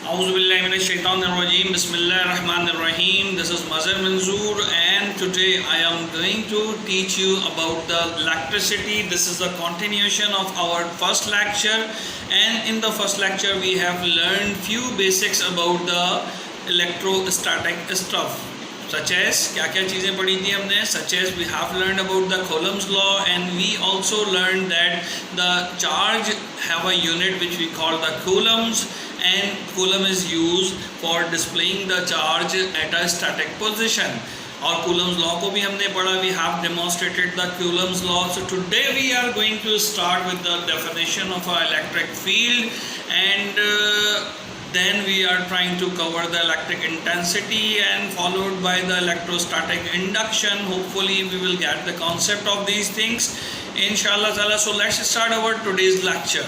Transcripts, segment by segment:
Auzubillahiminash-shaytanir-rajim. Bismillahir-rahmanir-rahim. This is Mazhar Manzoor and today I am going to teach you about the electricity. This is the continuation of our first lecture, and in the first lecture we have learned few basics about the electrostatic stuff. Such as क्या क्या चीज़ें पढ़ी थी हमने, such as we have learned about the Coulomb's law, and we also learned that the charge have a unit which we call the coulombs, and coulomb is used for displaying the charge at a static position. और Coulomb's law को भी हमने पढ़ा. We have demonstrated the Coulomb's law. So today we are going to start with the definition of an electric field, and then we are trying to cover the electric intensity and followed by the electrostatic induction. Hopefully we will get the concept of these things, inshallah ta'ala. So let's start our today's lecture.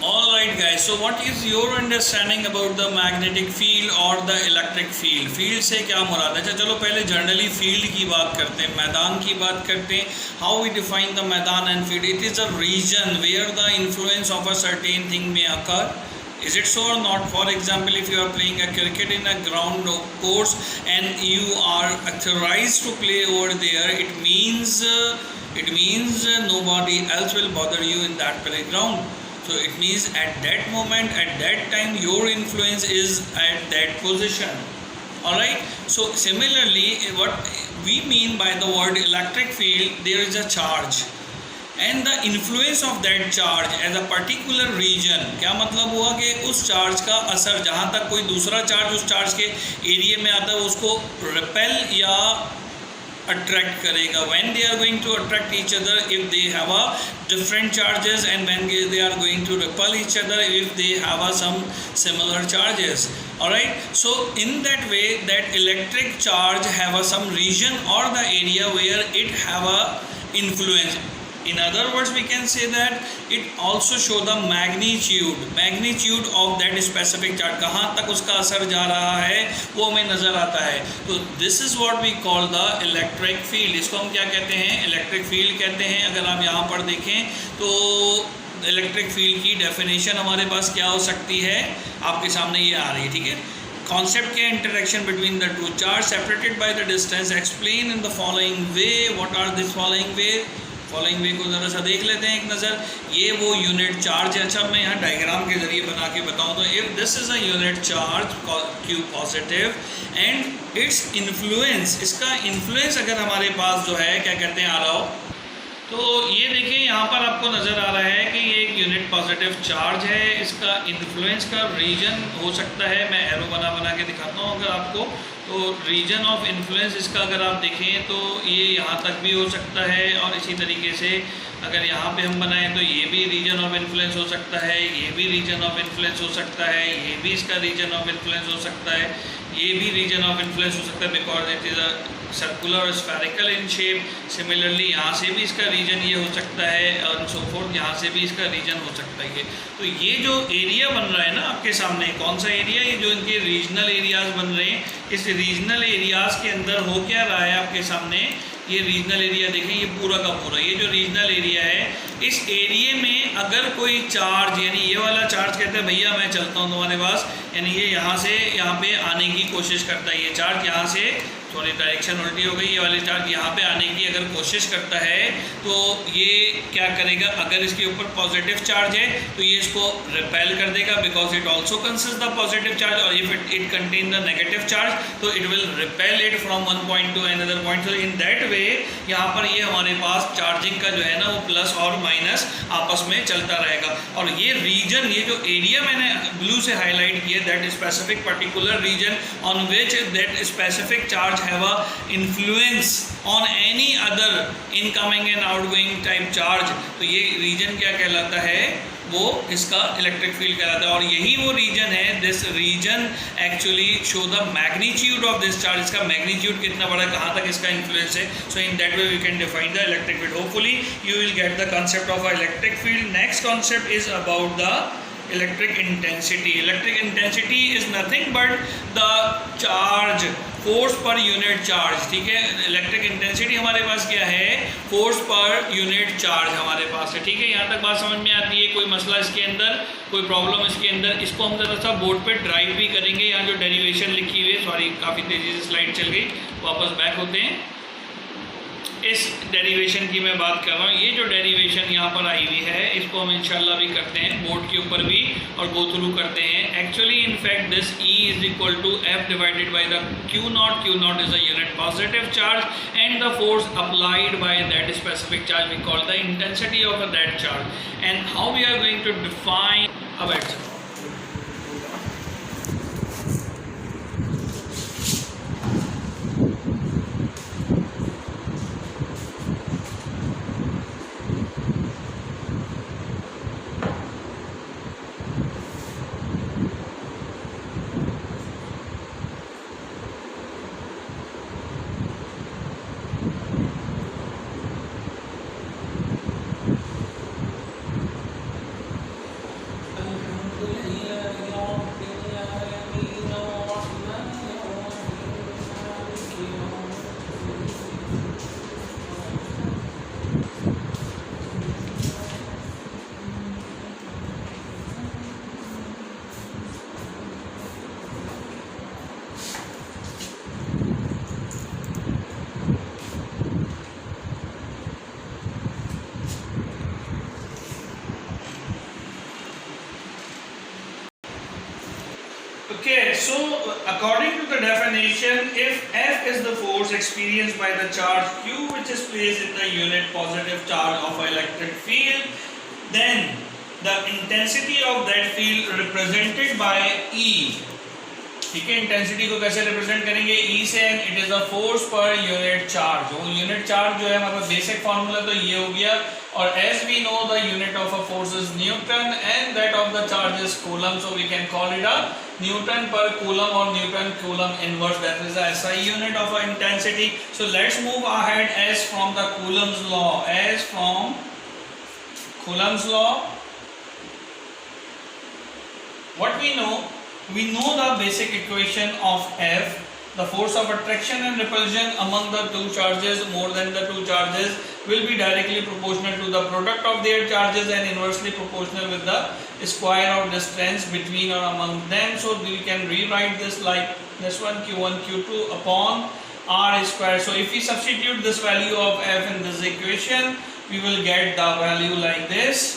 Alright guys, so what is your understanding about the magnetic field or the electric field? Field से क्या मुराद है? चलो पहले generally field की बात करते हैं, मैदान की बात करते हैं. How we define the मैदान and field? It is a region where the influence of a certain thing may occur. Is it so or not? For example, if you are playing a cricket in a ground course and you are authorized to play over there, it means nobody else will bother you in that playground. So it means at that moment, at that time, your influence is at that position. Alright. So similarly, what we mean by the word electric field, there is a charge. And the influence of that charge as a particular region. क्या मतलब हुआ कि उस charge का असर जहाँ तक कोई दूसरा चार्ज उस चार्ज के एरिया में आता है उसको रिपेल या अट्रैक्ट करेगा. When they are going to attract each other if they have a different charges, and when they are going to repel each other if they have a some similar charges. Alright, so in that way that electric charge have a some region or the area where it have a influence. In other words, we can say that it also show the magnitude of that specific charge. कहाँ तक उसका असर जा रहा है वो हमें नज़र आता है. तो this is what we call the electric field. इसको हम क्या कहते हैं? इलेक्ट्रिक फील्ड कहते हैं. अगर आप यहाँ पर देखें तो इलेक्ट्रिक फील्ड की डेफिनेशन हमारे पास क्या हो सकती है, आपके सामने ये आ रही है. ठीक है. कॉन्सेप्ट क्या? Interaction between the two charge separated by the distance. Explain in the following way. What are this following way? Following way को ज़रा सा देख लेते हैं एक नज़र. ये वो यूनिट चार्ज है. अच्छा, मैं यहाँ डायग्राम के ज़रिए बना के बताऊँ तो if this is a unit charge Q positive and its influence, इसका इन्फ्लुएंस अगर हमारे पास जो है क्या कहते हैं आ रहा हो, तो ये देखिए यहाँ पर आपको नज़र आ रहा है कि ये एक यूनिट पॉजिटिव चार्ज है. इसका इन्फ्लुएंस का रीजन हो सकता है, मैं एरो बना के दिखाता हूँ अगर आपको. तो रीजन ऑफ इन्फ्लुएंस इसका अगर आप देखें तो ये यहाँ तक भी हो सकता है, और इसी तरीके से अगर यहाँ पे हम बनाएं तो ये भी रीजन ऑफ इन्फ्लुएंस हो सकता है, ये भी रीजन ऑफ इन्फ्लुएंस हो सकता है, ये भी इसका रीजन ऑफ इन्फ्लुएंस हो सकता है, ये भी रीजन ऑफ इन्फ्लुएंस हो सकता है because it is a circular और स्फेरिकल इन शेप. सिमिलरली यहाँ से भी इसका रीजन ये हो सकता है, और सो फोर्थ यहाँ से भी इसका रीजन हो सकता है. तो ये जो एरिया बन रहा है ना आपके सामने, कौन सा एरिया? ये जो इनके रीजनल एरियाज़ बन रहे हैं, इस रीजनल एरियाज़ के अंदर हो क्या रहा है आपके सामने? ये रीजनल एरिया देखें, ये पूरा का पूरा ये जो रीजनल एरिया है, इस एरिया में अगर कोई चार्ज, यानी ये वाला चार्ज कहते हैं भैया मैं चलता हूँ तुम्हारे पास, यानी ये यहाँ से यहाँ पे आने की कोशिश करता है. ये चार्ज यहाँ से थोड़ी डायरेक्शन उल्टी हो गई, ये वाले चार्ज यहाँ पे आने की अगर कोशिश करता है तो ये क्या करेगा? अगर इसके ऊपर पॉजिटिव चार्ज है तो ये इसको रिपेल कर देगा because it also consist the positive charge, और if it contain the negative charge तो it will repel it from one point to another point. So in that way यहाँ पर ये हमारे पास चार्जिंग का जो है ना वो प्लस और माइनस आपस में चलता रहेगा. और ये रीजन, ये जो एरिया मैंने ब्लू से हाईलाइट किया, that specific particular region on which that specific charge have a influence on any other incoming and outgoing type charge. तो ये रीजन क्या कहलाता है? वो इसका इलेक्ट्रिक फील्ड कहलाता है. और यही वो रीजन है, this reason actually show the magnitude of this charge. इसका मैग्नीट्यूड कितना बड़ा है, कहाँ तक इसका इन्फ्लुएंस है. So in that way we can define the electric field. Hopefully you will get the concept of a electric field. Next concept is about the electric intensity. Electric intensity is nothing but the charge force per unit charge, ठीक है। Electric intensity हमारे पास क्या है, force per unit charge हमारे पास है, ठीक है। यहाँ तक बात समझ में आती है, कोई मसला इसके अंदर, कोई प्रॉब्लम इसके अंदर? इसको हम ज़रा सा बोर्ड पे ड्राइव भी करेंगे। यहाँ जो डेरिवेशन लिखी हुई है, सॉरी काफ़ी तेज़ी से स्लाइड चल गई, वापस बैक होते हैं। इस डेरिवेशन की मैं बात कर रहा हूँ, ये जो डेरिवेशन यहाँ पर आई हुई है इसको हम इंशाल्लाह भी करते हैं बोर्ड के ऊपर भी और गो थ्रू करते हैं। Actually in fact this E is equal to F divided by the Q not is a unit positive charge and the force applied by that specific charge we call the intensity of that charge. And how we are going to define अब it's Okay, so according to the definition, if F is the force experienced by the charge Q which is placed in the unit positive charge of an electric field, then the intensity of that field represented by E, ठीक है। Intensity को कैसे represent करेंगे, E से, and it is a force per unit charge. वो unit charge जो है हमारा बेसिक फार्मूला तो ये हो गया, और as we know the unit of a force is newton and that of the charge is coulomb, so we can call it a newton per coulomb और newton coulomb inverse, that is the SI unit of a intensity. So let's move ahead as from the Coulomb's law, as from Coulomb's law what we know the basic equation of F, the force of attraction and repulsion among the two charges more than the two charges will be directly proportional to the product of their charges and inversely proportional with the square of distance between or among them. So we can rewrite this like this one, Q1 Q2 upon R square. So if we substitute this value of F in this equation, we will get the value like this,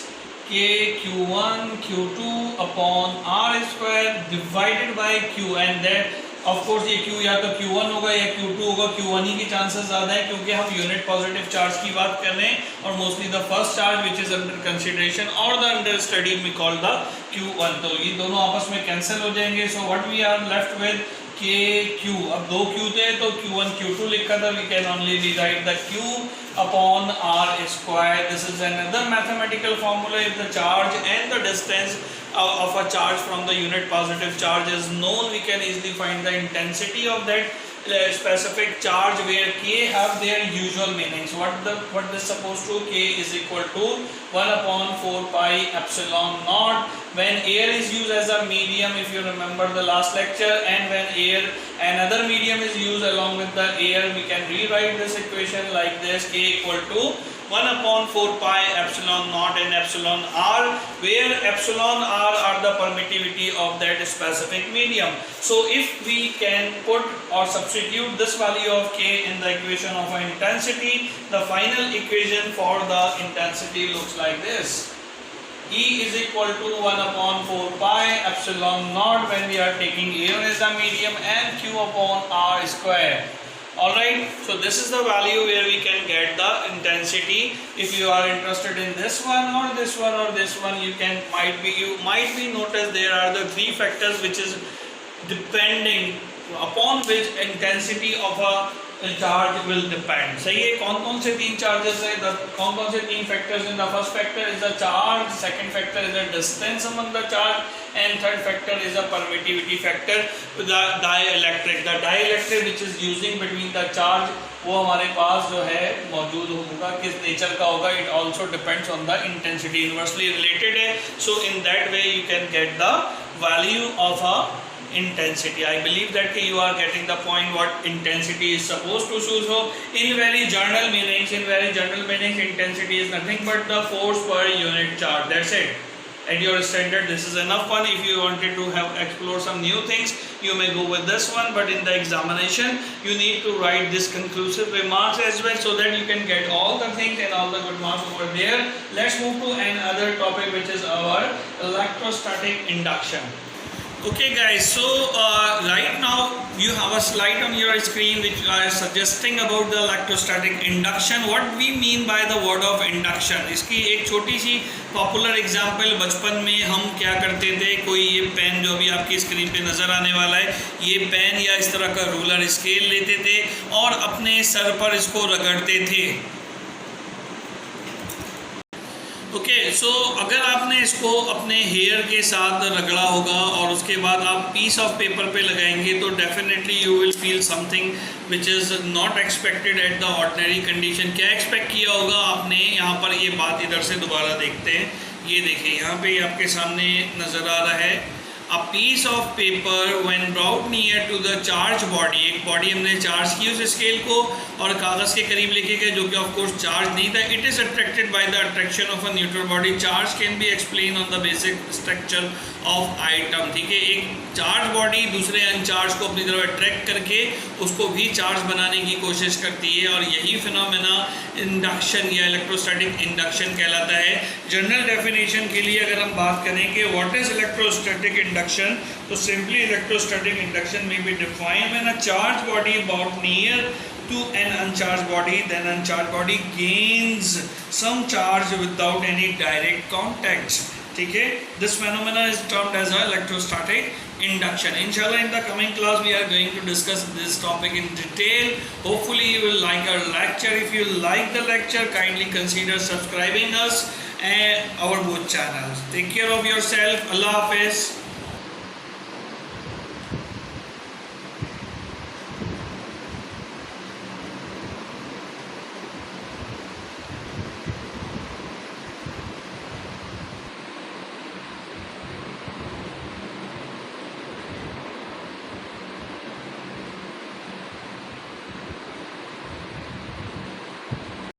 K Q1 Q2 upon R square divided by Q, and that of course ये Q या तो Q1 होगा या Q2 होगा। Q1 ही की chances ज़्यादा है क्योंकि हम यूनिट पॉजिटिव चार्ज की बात कर रहे हैं और mostly the first charge which is under consideration और the under study we call the Q1, तो ये दोनों आपस में कैंसिल हो जाएंगे। So what we are left with K Q, अब दो Q थे तो Q1 Q2 लिखा था, we can only rewrite the Q upon R square. This is another mathematical formula. If the charge and the distance of a charge from the unit positive charge is known, we can easily find the intensity of that specific charge where K have their usual meanings. What this supposed to, K is equal to 1 upon 4 pi epsilon naught when air is used as a medium, if you remember the last lecture, and when another medium is used along with the air, we can rewrite this equation like this, K equal to 1 upon 4 pi epsilon naught and epsilon r, where epsilon r are the permittivity of that specific medium. So if we can put or substitute this value of K in the equation of intensity, the final equation for the intensity looks like this. E is equal to 1 upon 4 pi epsilon naught when we are taking air as a medium and Q upon R square. Alright, so this is the value where we can get the intensity. If you are interested in this one or this one or this one, you might be noticed there are the three factors which is depending upon which intensity of a charge will depend. सही है, कौन से तीन charges है, कौन से तीन factors in the first factor is the charge, second factor is the distance among the charge and third factor is the permittivity factor. The dielectric which is using between the charge, वो हमारे पास जो है मौजूद होगा, किस nature का होगा, it also depends on the intensity, inversely related है। So in that way you can get the value of a intensity. I believe that you are getting the point what intensity is supposed to show. So in very general meanings, intensity is nothing but the force per unit charge. That's it. At your standard, this is enough fun. If you wanted to have explore some new things, you may go with this one, but in the examination you need to write this conclusive remarks as well, so that you can get all the things and all the good marks over there. Let's move to another topic, which is our electrostatic induction. Okay guys, so right now you have a slide on your screen which are suggesting about the electrostatic induction. What we mean by the word of induction, इसकी एक छोटी सी popular example, बचपन में हम क्या करते थे, कोई ये पेन जो अभी आपकी स्क्रीन पे नज़र आने वाला है, ये पेन या इस तरह का रूलर स्केल लेते थे और अपने सर पर इसको रगड़ते थे. ओके सो अगर आपने इसको अपने हेयर के साथ रगड़ा होगा और उसके बाद आप पीस ऑफ पेपर पे लगाएंगे तो definitely you will feel something which is not expected at the ordinary condition. क्या एक्सपेक्ट किया होगा आपने? यहाँ पर ये बात इधर से दोबारा देखते हैं. ये देखिए यहाँ पे आपके सामने नज़र आ रहा है, a piece of paper when brought near to the charge body. एक बॉडी हमने चार्ज की उस स्केल को और कागज़ के करीब लेके गए जो कि ऑफ कोर्स चार्ज नहीं था. It is attracted by the attraction of a neutral body. Charge can be explain on the basic structure of item. ठीक है, एक चार्ज बॉडी दूसरे अनचार्ज को अपनी तरफ अट्रैक्ट करके उसको भी चार्ज बनाने की कोशिश करती है और यही फिनोमेना इंडक्शन या इलेक्ट्रोस्टैटिक इंडक्शन कहलाता है. जनरल डेफिनेशन के लिए अगर हम बात करें कि व्हाट इज इलेक्ट्रोस्टैटिक इंडक्शन, तो सिंपली इलेक्ट्रोस्टैटिक इंडक्शन में be defined when a charge body about near to an uncharged body, then uncharged body gains some charge without any direct contact. ठीक है, this phenomena is termed as a electrostatic induction. Inshallah in the coming class we are going to discuss this topic in detail. Hopefully you will like our lecture. If you like the lecture, kindly consider subscribing us and our both channels. Take care of yourself. Allah Hafiz.